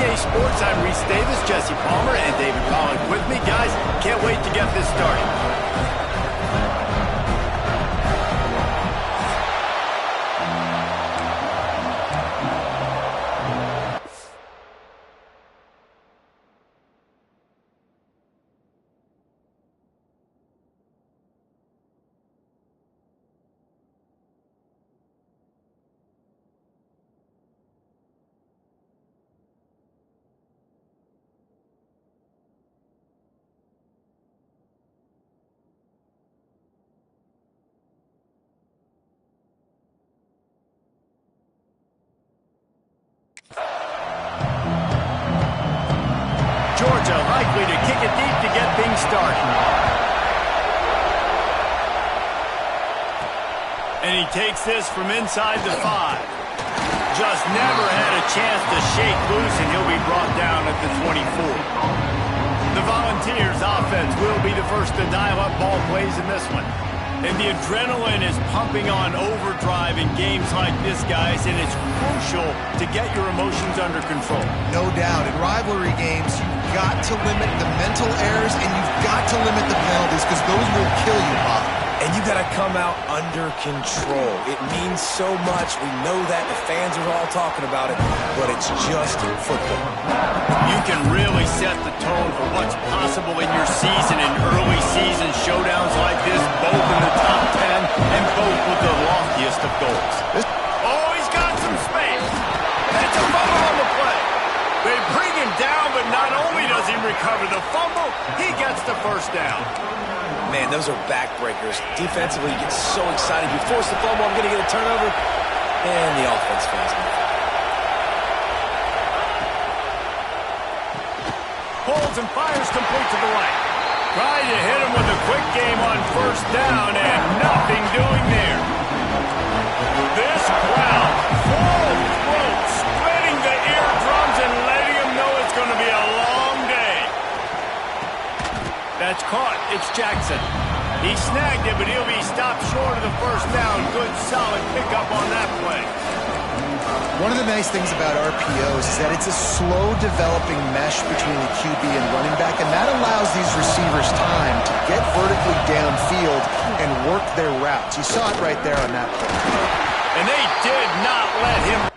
EA Sports, I'm Reese Davis, Jesse Palmer, and David Collins with me. Guys, can't wait to get this started. Georgia likely to kick it deep to get things started. And he takes this from inside the 5. Just never had a chance to shake loose, and he'll be brought down at the 24. The Volunteers offense will be the first to dial up ball plays in this one. And the adrenaline is pumping on overdrive in games like this, guys, and it's crucial to get your emotions under control. No doubt. In rivalry games, you've got to limit the mental errors, and you've got to limit the penalties, because those will kill you, Bob. And you got to come out under control. It means so much. We know that. The fans are all talking about it, but it's just football. You can really set the tone for what's possible in your season in early season showdowns like this, both in the top 10 and both with the loftiest of goals. Oh, he's got some space. That's a fumble on the play. They bring him down, but not only does he recover the fumble, he gets the first down. Man, those are backbreakers. Defensively, you get so excited. You force the fumble, I'm going to get a turnover, and the offense fails me. Pulls and fires complete to the right. Trying to hit him with a quick game on first down, and nothing doing there. This crowd, full throat, spreading the eardrums and letting him know it's going to be a long day. That's caught. It's Jackson. He snagged it, but he'll be stopped short of the first down. Good, solid pickup on that play. One of the nice things about RPOs is that it's a slow-developing mesh between the QB and running back, and that allows these receivers time to get vertically downfield and work their routes. You saw it right there on that play. And they did not let him...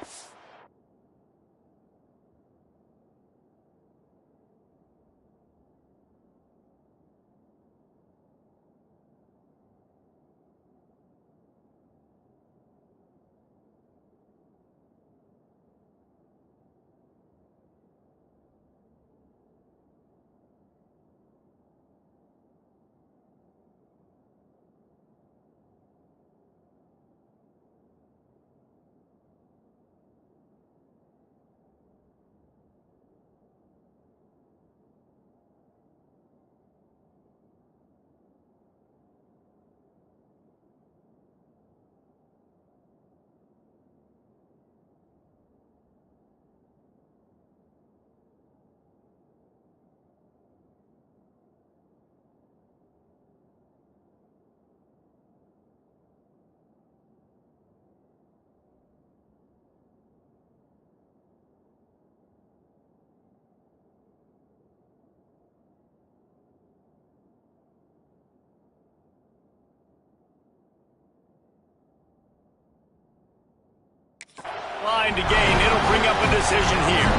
Line to gain. It'll bring up a decision here.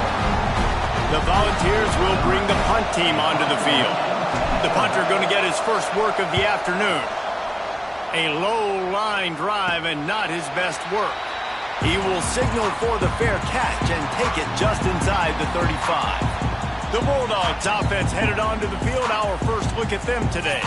The Volunteers will bring the punt team onto the field. The punter going to get his first work of the afternoon. A low line drive and not his best work. He will signal for the fair catch and take it just inside the 35. The Bulldogs offense headed onto the field. Our first look at them today.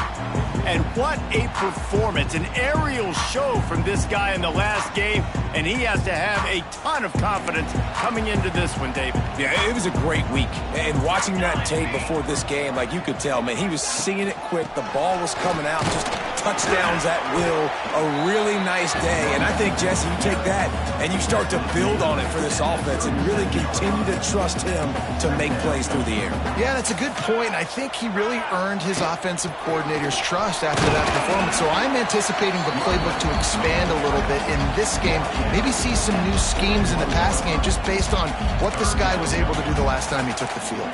And what a performance, an aerial show from this guy in the last game, and he has to have a ton of confidence coming into this one, David. Yeah, it was a great week, and watching that tape before this game, like you could tell, man, he was seeing it quick, the ball was coming out, just touchdowns at will, a really nice day. And I think, Jesse, you take that and you start to build on it for this offense and really continue to trust him to make plays through the air. Yeah, that's a good point. I think he really earned his offensive coordinator's trust after that performance. So I'm anticipating the playbook to expand a little bit in this game. Maybe see some new schemes in the pass game just based on what this guy was able to do the last time he took the field.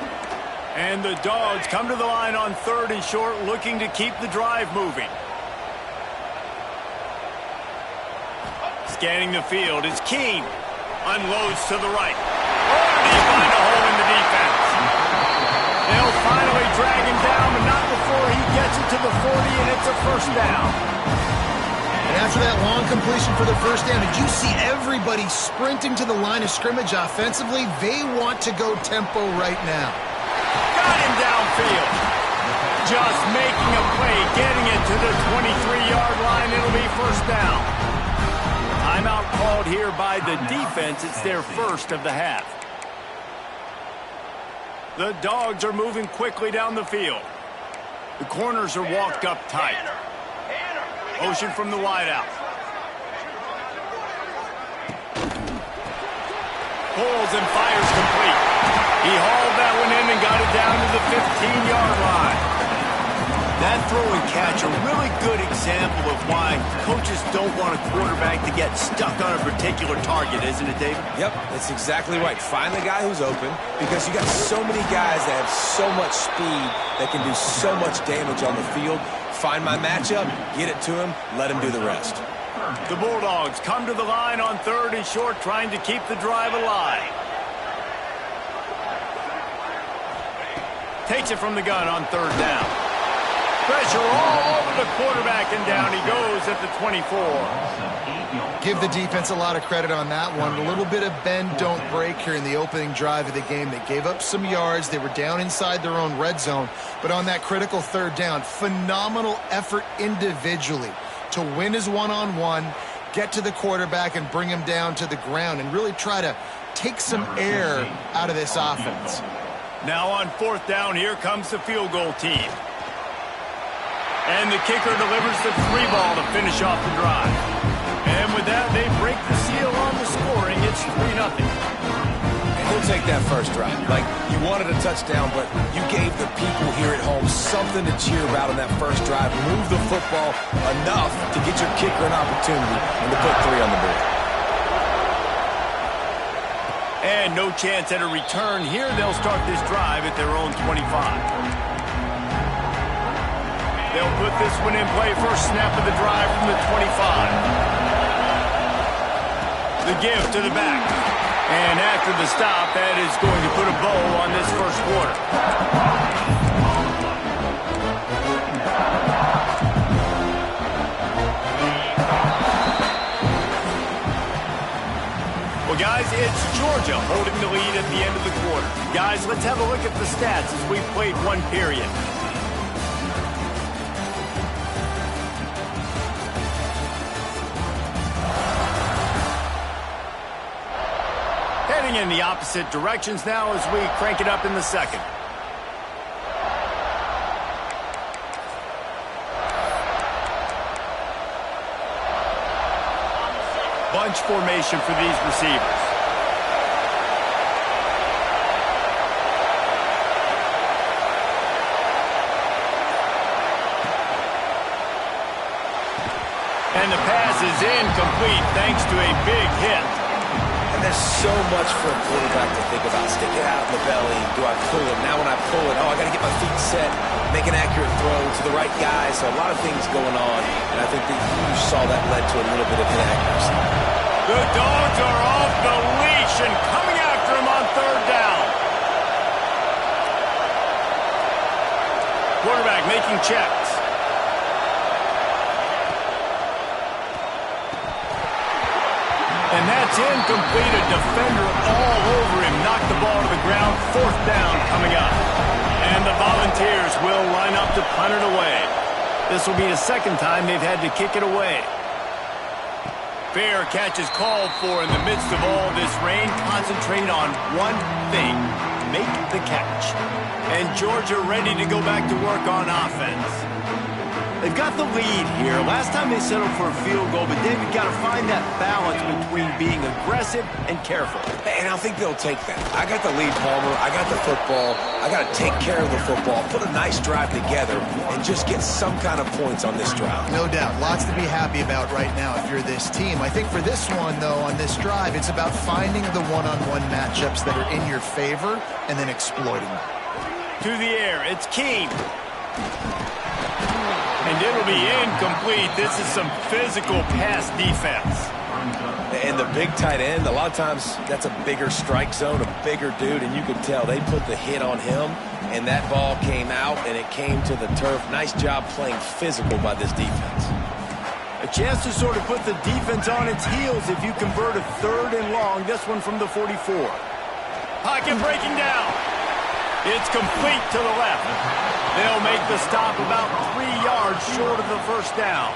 And the Dogs come to the line on 3rd and short, looking to keep the drive moving. Scanning the field is Keene. Unloads to the right. Oh, did he find a hole in the defense? They'll finally drag him down, but not before he gets it to the 40, and it's a first down. And after that long completion for the first down, did you see everybody sprinting to the line of scrimmage offensively? They want to go tempo right now. Got him downfield. Just making a play, getting it to the 23-yard line. It'll be first down. Timeout called here by the defense. It's their first of the half. The Dogs are moving quickly down the field. The corners are walked up tight. Motion from the wideout. Pulls and fires complete. He hauled that one in and got it down to the 15-yard line. That throw and catch, a really good example of why coaches don't want a quarterback to get stuck on a particular target, isn't it, David? Yep, that's exactly right. Find the guy who's open, because you got so many guys that have so much speed that can do so much damage on the field. Find my matchup, get it to him, let him do the rest. The Bulldogs come to the line on 3rd and short, trying to keep the drive alive. Takes it from the gun on 3rd down. Pressure all over the quarterback, and down he goes at the 24. Give the defense a lot of credit on that one. A little bit of bend, don't break here in the opening drive of the game. They gave up some yards. They were down inside their own red zone. But on that critical 3rd down, phenomenal effort individually to win his one-on-one, get to the quarterback and bring him down to the ground and really try to take some air out of this offense. Now on 4th down, here comes the field goal team. And the kicker delivers the 3 ball to finish off the drive. And with that, they break the seal on the scoring. It's 3-0. And he'll take that first drive. Like, you wanted a touchdown, but you gave the people here at home something to cheer about on that first drive. Move the football enough to get your kicker an opportunity and to put 3 on the board. And no chance at a return here. They'll start this drive at their own 25. They'll put this one in play. First snap of the drive from the 25. The give to the back. And after the stop, that is going to put a bow on this first quarter. Well, guys, it's Georgia holding the lead at the end of the quarter. Guys, let's have a look at the stats as we've played one period. In the opposite directions now as we crank it up in the second. Bunch formation for these receivers. And the pass is incomplete thanks to a big hit. And there's so much for a quarterback to think about. Stick it out in the belly. Do I pull it? Now when I pull it, I got to get my feet set, make an accurate throw to the right guy. So a lot of things going on. And I think that you saw that led to a little bit of inaccuracy. The Dogs are off the leash and coming after him on 3rd down. Quarterback making checks. And that's incomplete. A defender all over him. Knocked the ball to the ground. 4th down coming up. And the Volunteers will line up to punt it away. This will be the second time they've had to kick it away. Fair catch is called for in the midst of all this rain. Concentrate on one thing. Make the catch. And Georgia ready to go back to work on offense. They've got the lead here. Last time they settled for a field goal, but David got to find that balance between being aggressive and careful. And I think they'll take that. I got the lead, Palmer. I got the football. I got to take care of the football, put a nice drive together, and just get some kind of points on this drive. No doubt. Lots to be happy about right now if you're this team. I think for this one, though, on this drive, it's about finding the one-on-one matchups that are in your favor and then exploiting them. To the air, it's Keene. And it'll be incomplete. This is some physical pass defense. And the big tight end, a lot of times that's a bigger strike zone, a bigger dude, and you can tell they put the hit on him, and that ball came out, and it came to the turf. Nice job playing physical by this defense. A chance to sort of put the defense on its heels if you convert a 3rd and long. This one from the 44. Pocket breaking down. It's complete to the left. They'll make the stop about 3 yards short of the first down.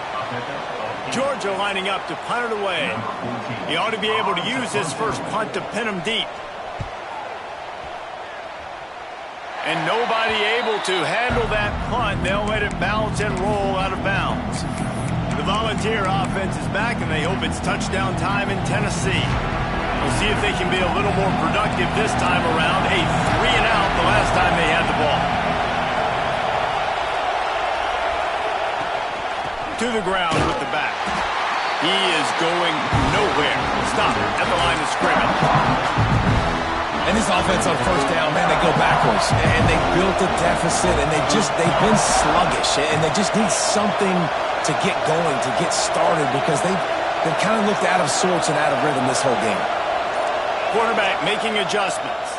Georgia lining up to punt it away. He ought to be able to use his first punt to pin him deep. And nobody able to handle that punt. They'll let it bounce and roll out of bounds. The Volunteer offense is back, and they hope it's touchdown time in Tennessee. We'll see if they can be a little more productive this time around. A 3-and-out the last time they had the ball. To the ground with the back. He is going nowhere. Stop at the line of scrimmage. And this offense on first down, man, they go backwards. And they built a deficit, and they've been sluggish. And they just need something to get going, to get started, because they've kind of looked out of sorts and out of rhythm this whole game. Quarterback making adjustments.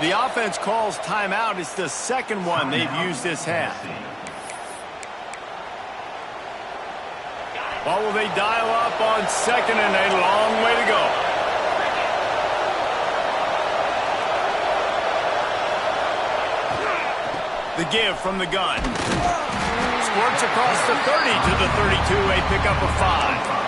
The offense calls timeout. It's the second one they've used this half. What will they dial up on second, and a long way to go? The give from the gun. Squirts across the 30 to the 32, a pickup of 5.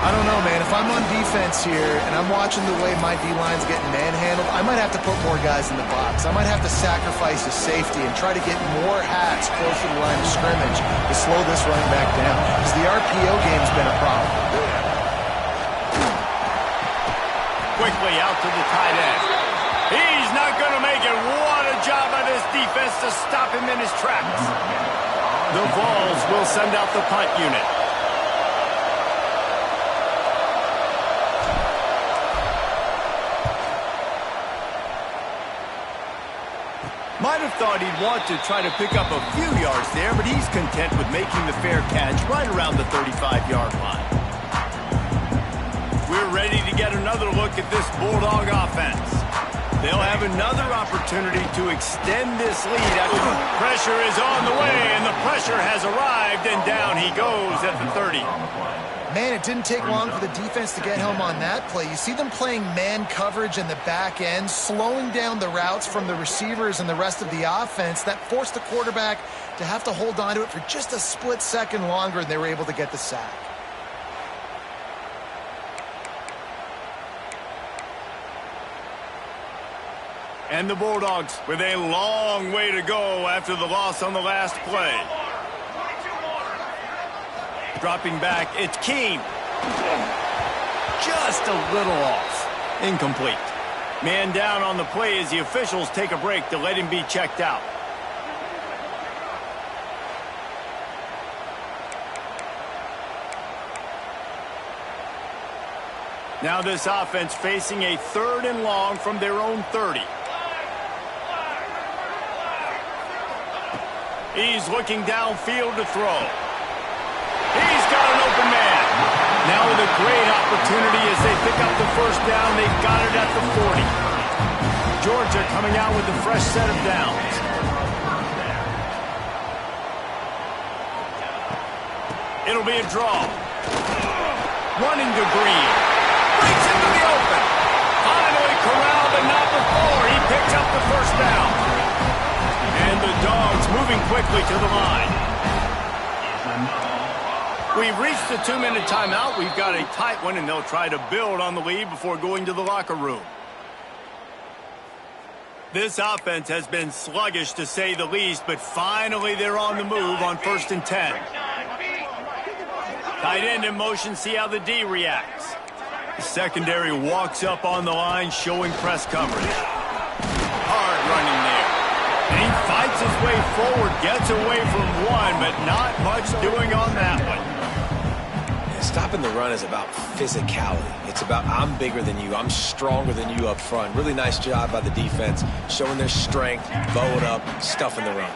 I don't know, man. If I'm on defense here and I'm watching the way my D-line's getting manhandled, I might have to put more guys in the box. I might have to sacrifice a safety and try to get more hats close to the line of scrimmage to slow this running back down, because the RPO game's been a problem. Quickly out to the tight end. He's not going to make it. What a job by this defense to stop him in his tracks. The Vols will send out the punt unit. Might have thought he'd want to try to pick up a few yards there, but he's content with making the fair catch right around the 35-yard line. We're ready to get another look at this Bulldog offense. They'll have another opportunity to extend this lead after pressure is on the way, and the pressure has arrived, and down he goes at the 30. Man, it didn't take long for the defense to get home on that play. You see them playing man coverage in the back end, slowing down the routes from the receivers and the rest of the offense. That forced the quarterback to have to hold on to it for just a split second longer, and they were able to get the sack. And the Bulldogs with a long way to go after the loss on the last play. Dropping back, it's Keene. Just a little off. Incomplete. Man down on the play as the officials take a break to let him be checked out. Now this offense facing a 3rd and long from their own 30. He's looking downfield to throw. He's got an open man. Now with a great opportunity as they pick up the first down. They've got it at the 40. Georgia coming out with a fresh set of downs. It'll be a draw. Running to Green. Breaks into the open. Finally corralled, but not before. He picks up the first down. And the Dogs moving quickly to the line. We've reached the 2-minute timeout. We've got a tight one, and they'll try to build on the lead before going to the locker room. This offense has been sluggish to say the least, but finally they're on the move on 1st and 10. Tight end in motion, see how the D reacts. The secondary walks up on the line, showing press coverage. Hard running there. And he fights his way forward, gets away from one, but not much doing on that one. Stopping the run is about physicality. It's about I'm bigger than you, I'm stronger than you up front. Really nice job by the defense, showing their strength, bow it up, stuffing the run.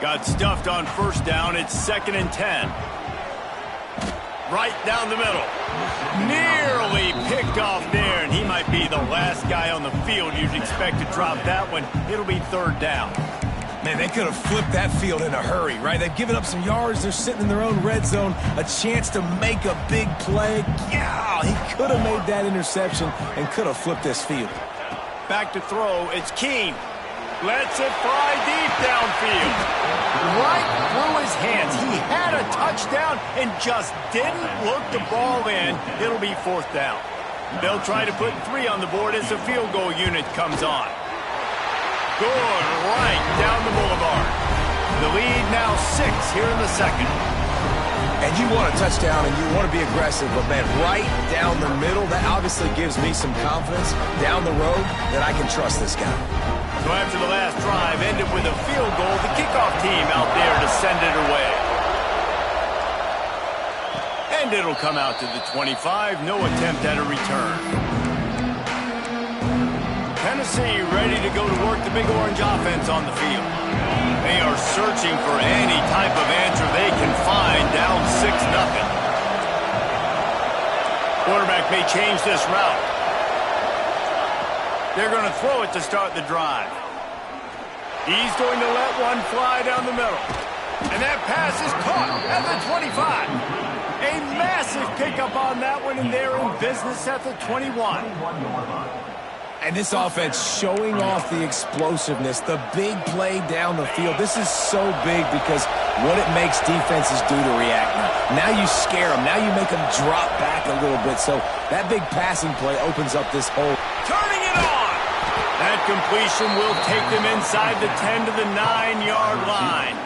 Got stuffed on 1st down. It's 2nd and 10. Right down the middle. Nearly picked off there, and he might be the last guy on the field you'd expect to drop that one. It'll be 3rd down. Man, they could have flipped that field in a hurry, right? They've given up some yards. They're sitting in their own red zone. A chance to make a big play. Yeah, he could have made that interception and could have flipped this field. Back to throw. It's Keene. Lets it fly deep downfield. Right through his hands. He had a touchdown and just didn't look the ball in. It'll be 4th down. They'll try to put 3 on the board as the field goal unit comes on. Good right down the boulevard. The lead now 6 here in the 2nd. And you want a touchdown and you want to be aggressive, but man, right down the middle, that obviously gives me some confidence down the road that I can trust this guy. So after the last drive ended with a field goal, the kickoff team out there to send it away. And it'll come out to the 25, no attempt at a return. Tennessee ready to go to work the Big Orange offense on the field. They are searching for any type of answer they can find, down 6-0. Quarterback may change this route. They're going to throw it to start the drive. He's going to let one fly down the middle. And that pass is caught at the 25. A massive pickup on that one, and they're in business at the 21. And this offense showing off the explosiveness, the big play down the field. This is so big because what it makes defenses do to react. Now you scare them. Now you make them drop back a little bit. So that big passing play opens up this hole. Turning it on. That completion will take them inside the 10 to the 9-yard line.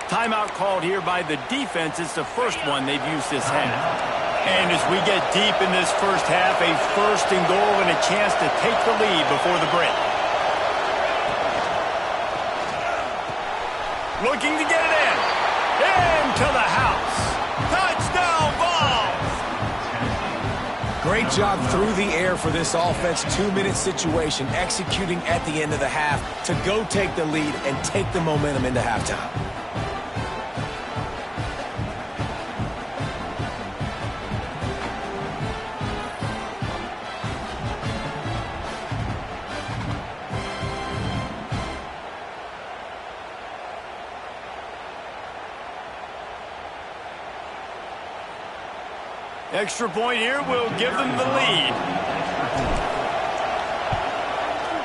Timeout called here by the defense. It's the first one they've used this half. And as we get deep in this first half, a 1st and goal and a chance to take the lead before the break. Looking to get it in. Into the house. Touchdown Vols! Great job through the air for this offense. 2-minute situation, executing at the end of the half to go take the lead and take the momentum into halftime. Extra point here will give them the lead.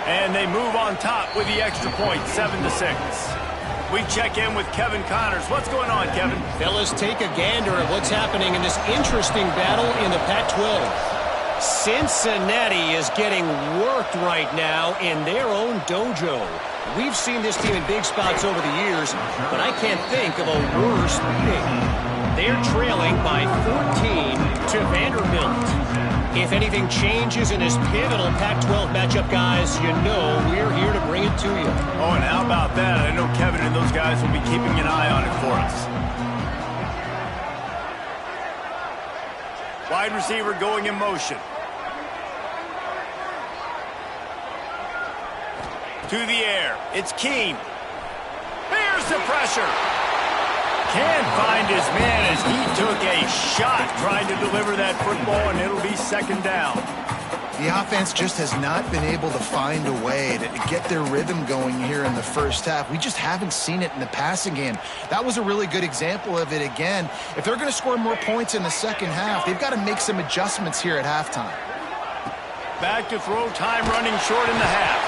And they move on top with the extra point, 7-6. We check in with Kevin Connors. What's going on, Kevin? Fellas, take a gander at what's happening in this interesting battle in the Pac-12. Cincinnati is getting worked right now in their own dojo. We've seen this team in big spots over the years, but I can't think of a worse beating. They're trailing by 14 to Vanderbilt. If anything changes in this pivotal Pac-12 matchup, guys, you know we're here to bring it to you. Oh, and how about that? I know Kevin and those guys will be keeping an eye on it for us. Wide receiver going in motion. To the air. It's Keene. Here's the pressure. Can't find his man as he took a shot trying to deliver that football, and it'll be 2nd down. The offense just has not been able to find a way to get their rhythm going here in the first half. We just haven't seen it in the passing game. That was a really good example of it again. If they're going to score more points in the second half, they've got to make some adjustments here at halftime. Back to throw, time running short in the half.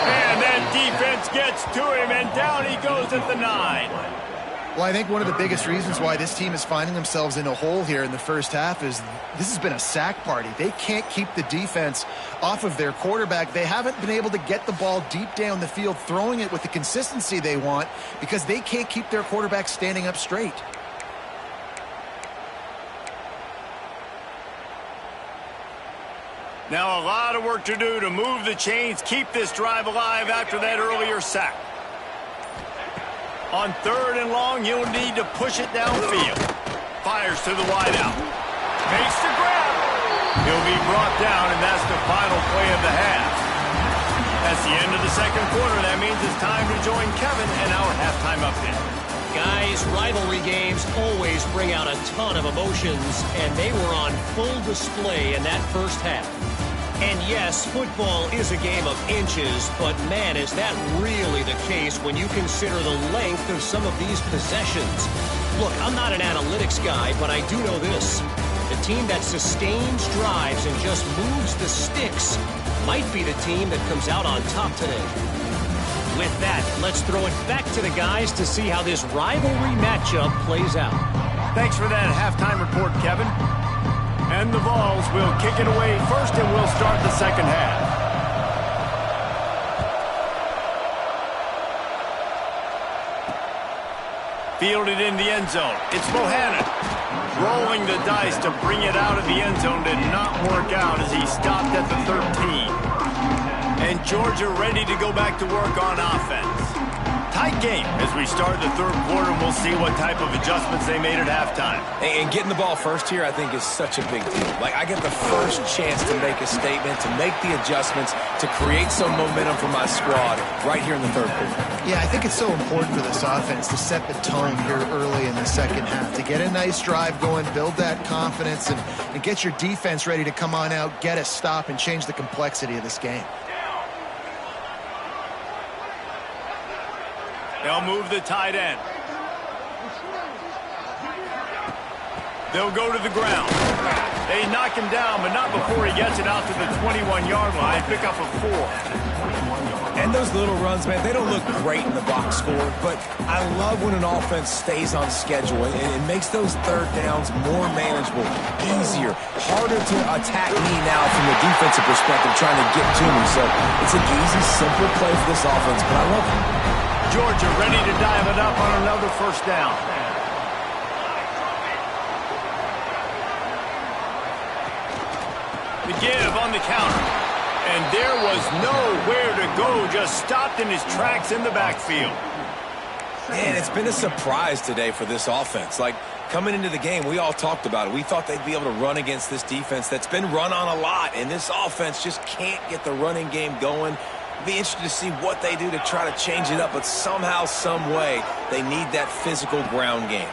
And that defense gets to him, and down he goes at the 9. Well, I think one of the biggest reasons why this team is finding themselves in a hole here in the first half is this has been a sack party. They can't keep the defense off of their quarterback. They haven't been able to get the ball deep down the field, throwing it with the consistency they want because they can't keep their quarterback standing up straight. Now a lot of work to do to move the chains, keep this drive alive after that earlier sack. On 3rd and long, you'll need to push it downfield. Fires to the wideout. Makes the grab. He'll be brought down, and that's the final play of the half. That's the end of the second quarter. That means it's time to join Kevin and our halftime update. Guys, rivalry games always bring out a ton of emotions, and they were on full display in that first half. And yes, football is a game of inches, but man, is that really the case when you consider the length of some of these possessions. Look, I'm not an analytics guy, but I do know this. The team that sustains drives and just moves the sticks might be the team that comes out on top today. With that, let's throw it back to the guys to see how this rivalry matchup plays out. Thanks for that halftime report, Kevin. And the Vols will kick it away first, and we'll start the second half. Fielded in the end zone. It's Bohannon. Rolling the dice to bring it out of the end zone did not work out as he stopped at the 13. And Georgia ready to go back to work on offense. Tight game as we start the third quarter, and we'll see what type of adjustments they made at halftime. And getting the ball first here, I think, is such a big deal. Like, I get the first chance to make a statement, to make the adjustments, to create some momentum for my squad right here in the third quarter. Yeah, I think it's so important for this offense to set the tone here early in the second half, to get a nice drive going, build that confidence, and get your defense ready to come on out, get a stop, and change the complexity of this game. They'll move the tight end. They'll go to the ground. They knock him down, but not before he gets it out to the 21-yard line. Pick up a 4. And those little runs, man, they don't look great in the box score, but I love when an offense stays on schedule, and it makes those third downs more manageable, easier, harder to attack me now from the defensive perspective trying to get to me. So it's an easy, simple play for this offense, but I love it. Georgia ready to dive it up on another first down. The give on the counter. And there was nowhere to go, just stopped in his tracks in the backfield. Man, it's been a surprise today for this offense. Like, coming into the game, we all talked about it. We thought they'd be able to run against this defense that's been run on a lot, and this offense just can't get the running game going. Be interested to see what they do to try to change it up, but somehow, some way, they need that physical ground game.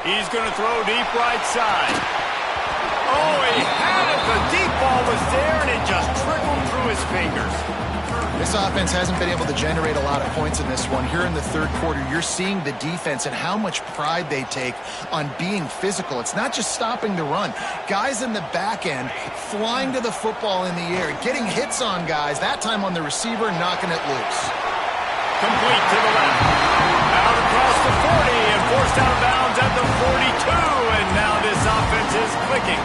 He's going to throw deep right side. Oh, he had it. The deep ball was there, and it just trickled through his fingers. This offense hasn't been able to generate a lot of points in this one. Here in the third quarter, you're seeing the defense and how much pride they take on being physical. It's not just stopping the run. Guys in the back end flying to the football in the air, getting hits on guys, that time on the receiver, knocking it loose. Complete to the left. Out across the 40 and forced out of bounds at the 42. And now this offense is clicking.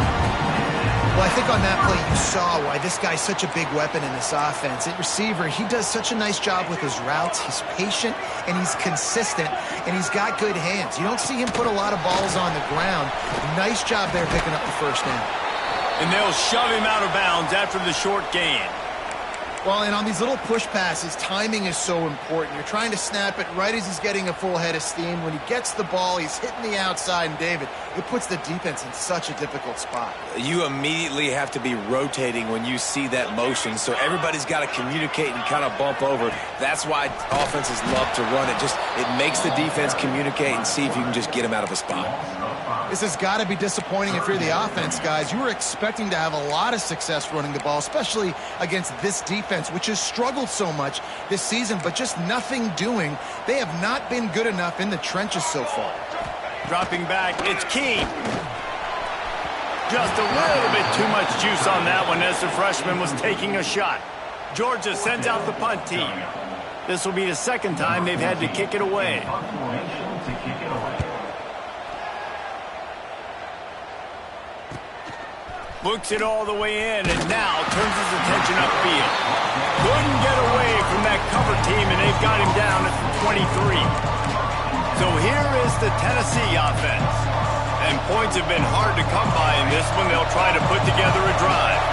Well, I think on that play you saw why this guy's such a big weapon in this offense. At receiver, he does such a nice job with his routes. He's patient, and he's consistent, and he's got good hands. You don't see him put a lot of balls on the ground. Nice job there picking up the first down. And they'll shove him out of bounds after the short gain. Well, and on these little push passes, timing is so important. You're trying to snap it right as he's getting a full head of steam. When he gets the ball, he's hitting the outside, and David, it puts the defense in such a difficult spot. You immediately have to be rotating when you see that motion, so everybody's got to communicate and kind of bump over. That's why offenses love to run it. It makes the defense communicate and see if you can just get him out of a spot. This has got to be disappointing if you're the offense, guys. You were expecting to have a lot of success running the ball, especially against this defense, which has struggled so much this season, but just nothing doing. They have not been good enough in the trenches so far. Dropping back, it's Key. Just a little bit too much juice on that one as the freshman was taking a shot. Georgia sends out the punt team. This will be the second time they've had to kick it away. Looks it all the way in, and now turns his attention upfield. Couldn't get away from that cover team, and they've got him down at the 23. So here is the Tennessee offense. And points have been hard to come by in this one. They'll try to put together a drive.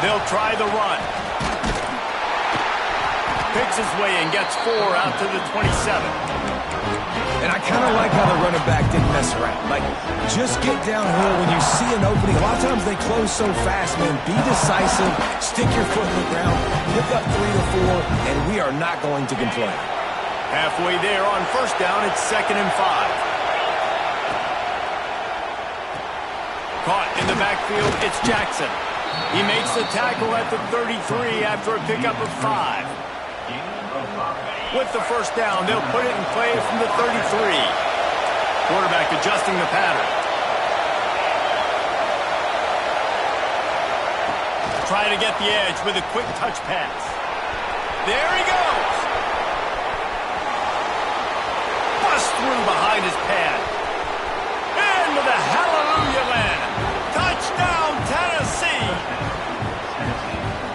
They'll try the run. Picks his way and gets 4 out to the 27. And I kind of like how the running back didn't mess around. Like, just get downhill when you see an opening. A lot of times they close so fast, man. Be decisive, stick your foot in the ground, pick up 3 to 4, and we are not going to complain. Halfway there on first down, it's 2nd and 5. Caught in the backfield, it's Jackson. He makes the tackle at the 33 after a pickup of 5. With the first down, they'll put it in play from the 33. Quarterback adjusting the pattern. Try to get the edge with a quick touch pass. There he goes. Bust through behind his pad. Into the hallelujah land. Touchdown, Tennessee.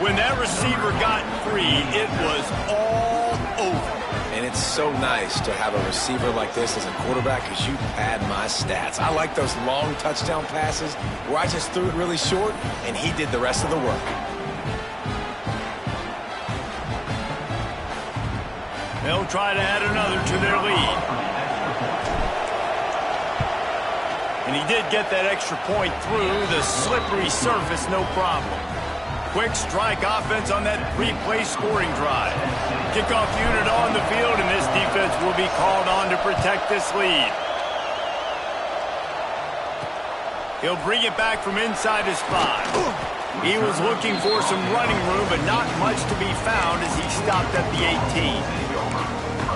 When that receiver got free, it was all over. And it's so nice to have a receiver like this as a quarterback because you pad my stats. I like those long touchdown passes where I just threw it really short and he did the rest of the work. They'll try to add another to their lead. And he did get that extra point through the slippery surface, no problem. Quick strike offense on that 3-play scoring drive. Kickoff unit on the field, and this defense will be called on to protect this lead. He'll bring it back from inside his 5. He was looking for some running room, but not much to be found as he stopped at the 18.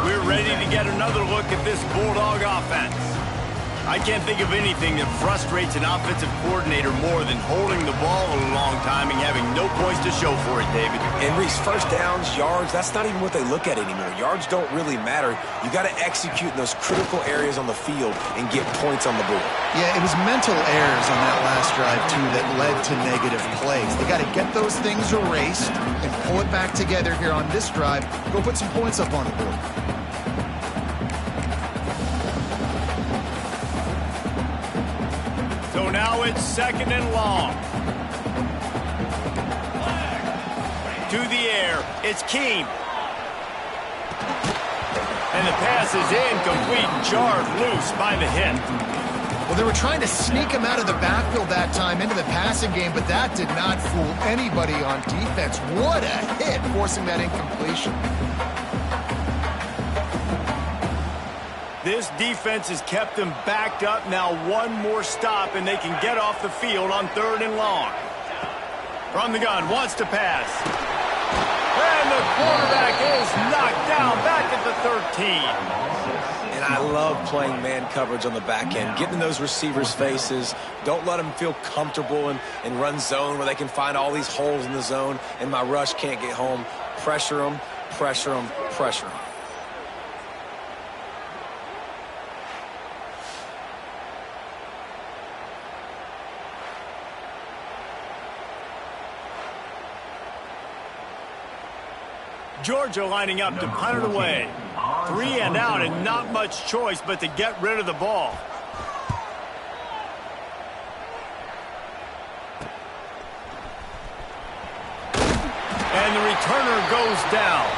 We're ready to get another look at this Bulldog offense. I can't think of anything that frustrates an offensive coordinator more than holding the ball a long time and having no points to show for it, David. And Reese, first downs, yards, that's not even what they look at anymore. Yards don't really matter. You got to execute in those critical areas on the field and get points on the board. Yeah, it was mental errors on that last drive, too, that led to negative plays. They got to get those things erased and pull it back together here on this drive. Go put some points up on the board. So now it's 2nd and long. To the air, it's Keem. And the pass is incomplete, jarred loose by the hit. Well, they were trying to sneak him out of the backfield that time into the passing game, but that did not fool anybody on defense. What a hit, forcing that incompletion. This defense has kept them backed up. Now one more stop, and they can get off the field on 3rd and long. From the gun, wants to pass. And the quarterback is knocked down back at the 13. And I love playing man coverage on the back end, getting in those receivers' faces. Don't let them feel comfortable and run zone where they can find all these holes in the zone, and my rush can't get home. Pressure them, pressure them, pressure them. Georgia lining up to punt it away. 3 and out, and not much choice but to get rid of the ball. And the returner goes down.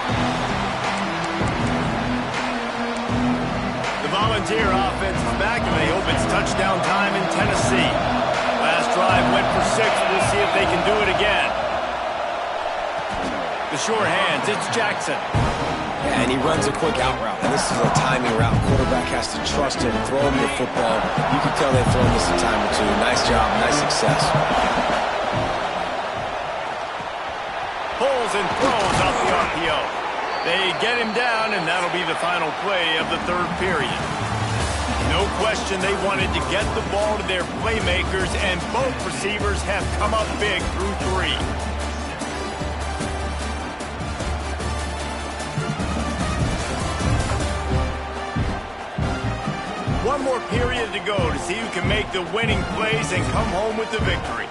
The Volunteer offense is back, and they hope it's touchdown time in Tennessee. Last drive went for 6. We'll see if they can do it again. The short hands, it's Jackson. Yeah, and he runs a quick out route. And this is a timing route. Quarterback has to trust him, throw him the football. You can tell they've thrown this a time or two. Nice job, nice success. Pulls and throws off the RPO. They get him down, and that'll be the final play of the 3rd period. No question they wanted to get the ball to their playmakers, and both receivers have come up big through 3. more period to go to see who can make the winning plays and come home with the victory.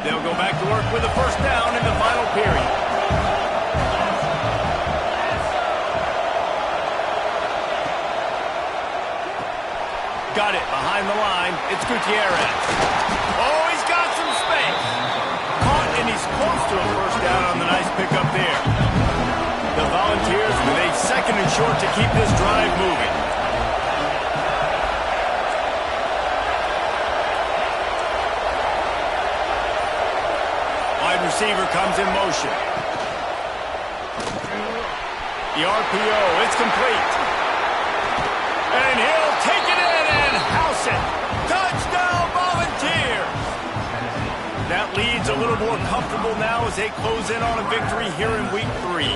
They'll go back to work with a first down in the final period. Got it behind the line. It's Gutierrez. Oh, he's got some space. Caught, and he's close to a first down on the nice pickup there. The Volunteers with a second and short to keep this drive moving. Wide receiver comes in motion. The RPO, it's complete. And he'll take it in and house it. Touchdown, Volunteers! That lead's a little more comfortable now as they close in on a victory here in Week 3.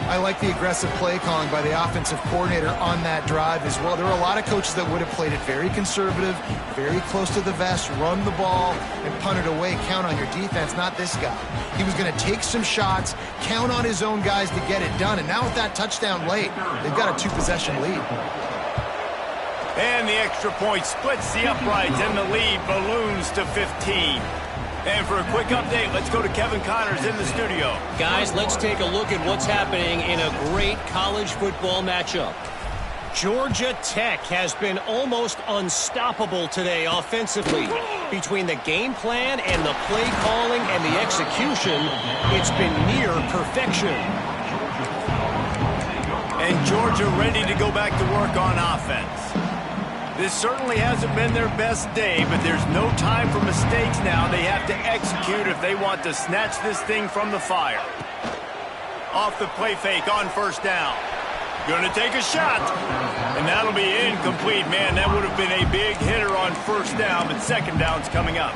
I like the aggressive play calling by the offensive coordinator on that drive as well. There are a lot of coaches that would have played it very conservative, very close to the vest, run the ball, and punt it away. Count on your defense, not this guy. He was going to take some shots, count on his own guys to get it done. And now with that touchdown late, they've got a 2-possession lead. And the extra point splits the uprights, and the lead balloons to 15. And for a quick update, let's go to Kevin Connors in the studio. Guys, let's take a look at what's happening in a great college football matchup. Georgia Tech has been almost unstoppable today offensively. Between the game plan and the play calling and the execution, it's been near perfection. And Georgia ready to go back to work on offense. This certainly hasn't been their best day, but there's no time for mistakes now. They have to execute if they want to snatch this thing from the fire. Off the play fake on first down. Gonna take a shot. And that'll be incomplete. Man, that would have been a big hitter on first down, but second down's coming up.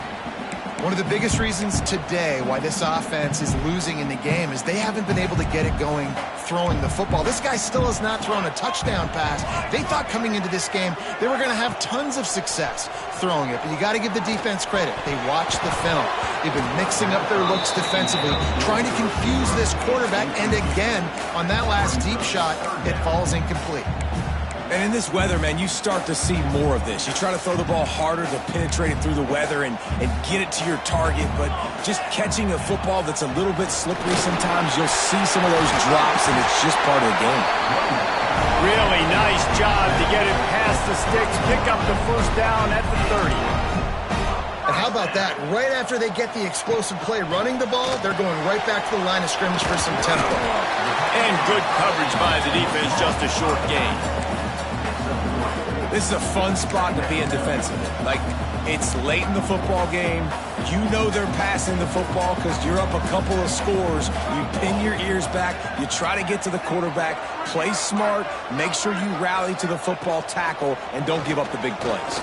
One of the biggest reasons today why this offense is losing in the game is they haven't been able to get it going throwing the football. This guy still has not thrown a touchdown pass. They thought coming into this game they were going to have tons of success throwing it, but you got to give the defense credit. They watched the film. They've been mixing up their looks defensively, trying to confuse this quarterback, and again, on that last deep shot, it falls incomplete. And in this weather, man, you start to see more of this. You try to throw the ball harder to penetrate it through the weather and get it to your target, but just catching a football that's a little bit slippery sometimes, you'll see some of those drops, and it's just part of the game. Really nice job to get it past the sticks, pick up the first down at the 30. And how about that? Right after they get the explosive play running the ball, they're going right back to the line of scrimmage for some tempo. And good coverage by the defense, just a short gain. This is a fun spot to be in defensively. Like, it's late in the football game. You know they're passing the football because you're up a couple of scores. You pin your ears back. You try to get to the quarterback. Play smart. Make sure you rally to the football tackle and don't give up the big plays.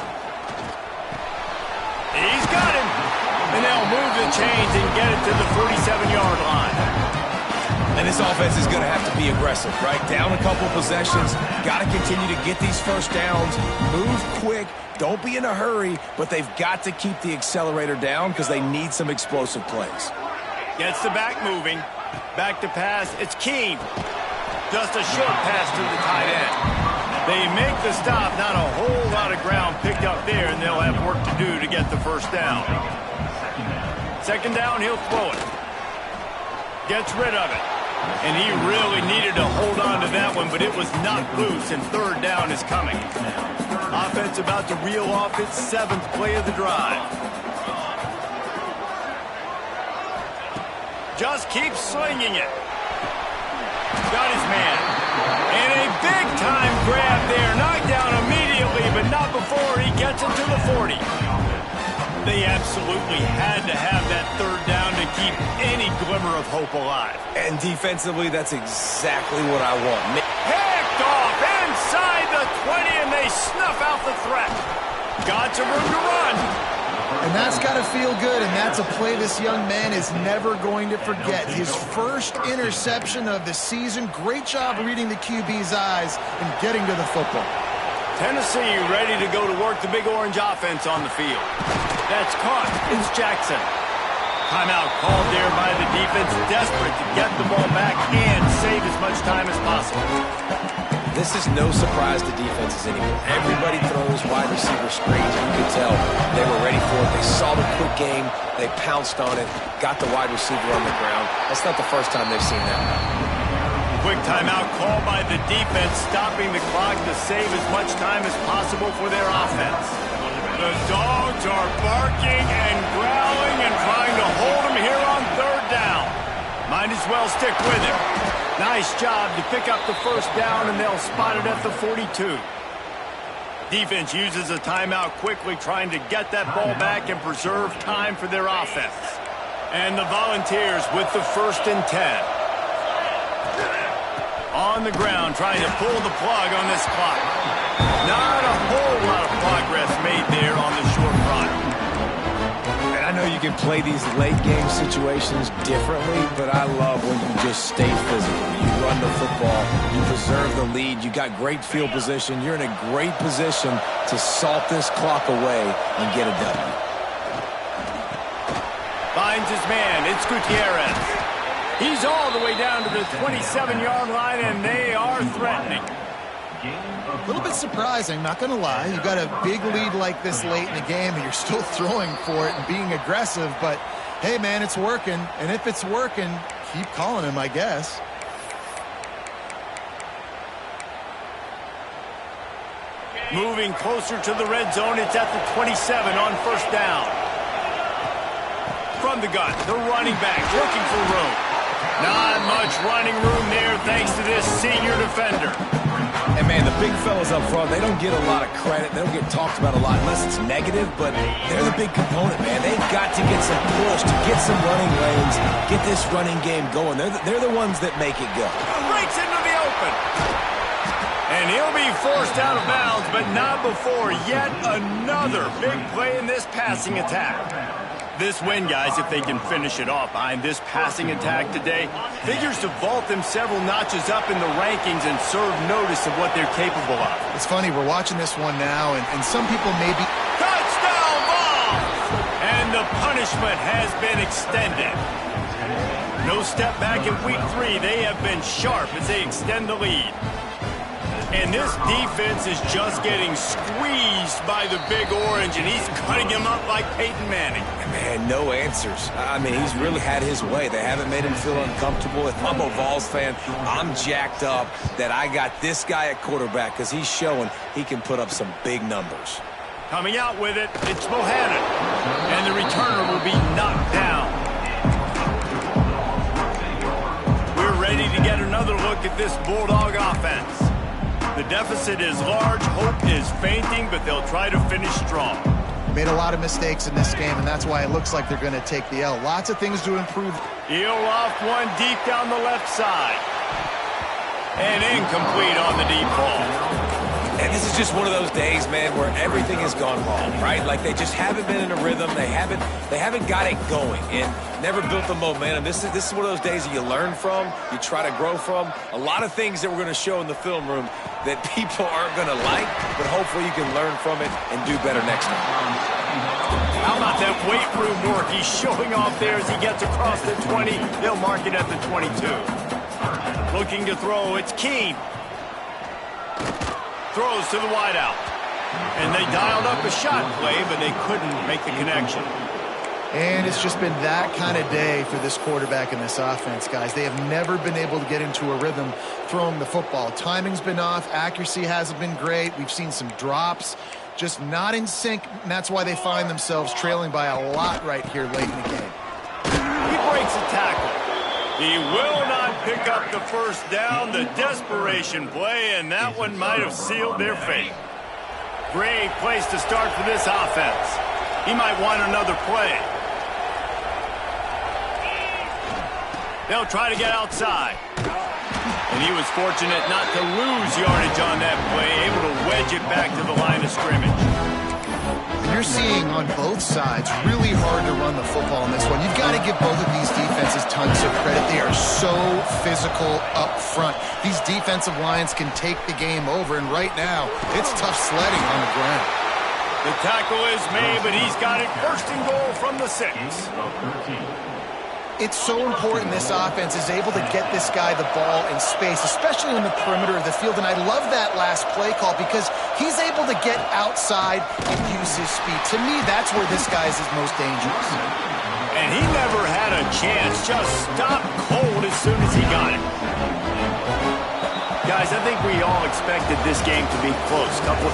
He's got him. And they'll move the chains and get it to the 47-yard line. And this offense is going to have to be aggressive, right? Down a couple possessions. Got to continue to get these first downs. Move quick. Don't be in a hurry, but they've got to keep the accelerator down because they need some explosive plays. Gets the back moving. Back to pass. It's Keene. Just a short pass to the tight end. They make the stop. Not a whole lot of ground picked up there, and they'll have work to do to get the first down. Second down, he'll throw it. Gets rid of it. And he really needed to hold on to that one, but it was not loose, and third down is coming. Offense about to reel off its 7th play of the drive. Just keeps slinging it. Got his man. And a big-time grab there. Knocked down immediately, but not before he gets it to the 40. They absolutely had to have that third down to keep any glimmer of hope alive. And defensively, that's exactly what I want. Picked off inside the 20, and they snuff out the threat. Got some room to run. And that's got to feel good, and that's a play this young man is never going to forget. His first interception of the season. Great job reading the QB's eyes and getting to the football. Tennessee ready to go to work the Big Orange offense on the field. That's caught. It's Jackson. Timeout called there by the defense, desperate to get the ball back and save as much time as possible. This is no surprise to defenses anymore. Everybody throws wide receiver screens. You could tell they were ready for it. They saw the quick game. They pounced on it, got the wide receiver on the ground. That's not the first time they've seen that. Quick timeout called by the defense, stopping the clock to save as much time as possible for their offense. The dogs are barking and growling and trying to hold him here on third down. Might as well stick with him. Nice job to pick up the first down, and they'll spot it at the 42. Defense uses a timeout quickly, trying to get that ball back and preserve time for their offense. And the Volunteers with the 1st and 10. On the ground, trying to pull the plug on this clock. Not a whole lot of progress made there on the short run. And I know you can play these late game situations differently, but I love when you just stay physical. You run the football, you preserve the lead, you got great field position, you're in a great position to salt this clock away and get a W. Finds his man, it's Gutierrez. He's all the way down to the 27-yard line, and they are threatening. A little bit surprising, not going to lie. You got a big lead like this late in the game, and you're still throwing for it and being aggressive. But, hey, man, it's working. And if it's working, keep calling him, I guess. Moving closer to the red zone, it's at the 27 on 1st down. From the gun, the running back looking for room. Not much running room there thanks to this senior defender. And, man, the big fellas up front, they don't get a lot of credit. They don't get talked about a lot unless it's negative, but they're the big component, man. They've got to get some push, to get some running lanes, get this running game going. They're the ones that make it go. Breaks into the open. And he'll be forced out of bounds, but not before yet another big play in this passing attack. This win, guys, if they can finish it off behind this passing attack today, figures to vault them several notches up in the rankings and serve notice of what they're capable of. It's funny, we're watching this one now, and some people may be... Touchdown ball! And the punishment has been extended. No step back in week 3. They have been sharp as they extend the lead. And this defense is just getting squeezed by the Big Orange, and he's cutting him up like Peyton Manning. Man, no answers. I mean, he's really had his way. They haven't made him feel uncomfortable. If I'm a Vols fan, I'm jacked up that I got this guy at quarterback because he's showing he can put up some big numbers. Coming out with it, it's Bohannon. And the returner will be knocked down. We're ready to get another look at this Bulldog offense. The deficit is large, hope is fainting, but they'll try to finish strong. Made a lot of mistakes in this game, and that's why it looks like they're going to take the L. Lots of things to improve. He'll off one deep down the left side. And incomplete on the deep ball. And this is just one of those days, man, where everything has gone wrong, right? Like they just haven't been in a rhythm. They haven't got it going and never built the momentum. This is one of those days that you learn from, you try to grow from. A lot of things that we're going to show in the film room that people aren't going to like, but hopefully you can learn from it and do better next time. How about that weight room work? He's showing off there as he gets across the 20. They'll mark it at the 22. Looking to throw, it's Keene. Throws to the wideout. And they dialed up a shot play, but they couldn't make the connection. And it's just been that kind of day for this quarterback and this offense, guys. They have never been able to get into a rhythm throwing the football. Timing's been off. Accuracy hasn't been great. We've seen some drops. Just not in sync, and that's why they find themselves trailing by a lot right here late in the game. He breaks a tackle. He will not pick up the first down. The desperation play, and that one might have sealed their fate. Great place to start for this offense. He might want another play. They'll try to get outside. And he was fortunate not to lose yardage on that play, able to wedge it back to the line of scrimmage. And you're seeing on both sides really hard to run the football in this one. You've got to give both of these defenses tons of credit. They are so physical up front. These defensive lines can take the game over, and right now, it's tough sledding on the ground. The tackle is made, but he's got it first and goal from the 6. It's so important this offense is able to get this guy the ball in space, especially in the perimeter of the field. And I love that last play call because he's able to get outside and use his speed. To me, that's where this guy is his most dangerous. And he never had a chance. Just stopped cold as soon as he got it. Guys, I think we all expected this game to be close. Couple